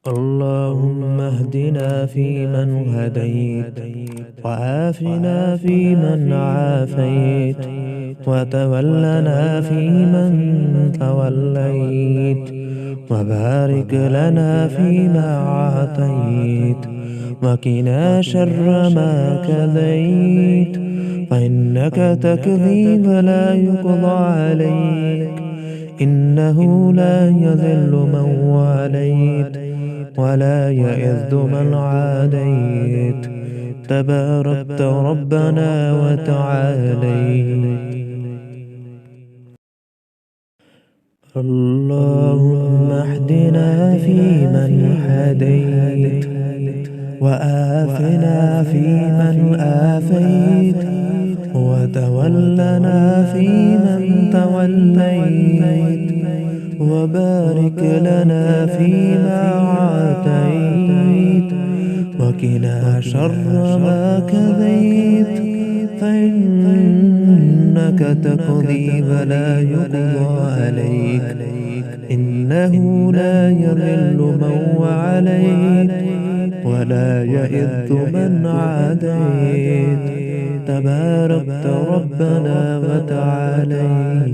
اللهم اهدنا فيمن هديت، وعافنا فيمن عافيت، وتولنا فيمن توليت، وبارك لنا فيما أعطيت، وقنا شر ما كديت، فإنك تقضي فلا يقضى عليك، إنه لا يذل من واليت ولا يئذ من عاديت، تباركت ربنا وتعاليت. اللهم اهدنا فيمن هديت، وآفنا فيمن آفيت، وتولنا فيمن توليت، وبارك لنا فيما أعطيت، وقنا شر ما قضيت، فإنك تقضي ولا يقضى عليك، إنه لا يذل من وعليت ولا يئذ من عاديت، تباركت ربنا وتعاليت.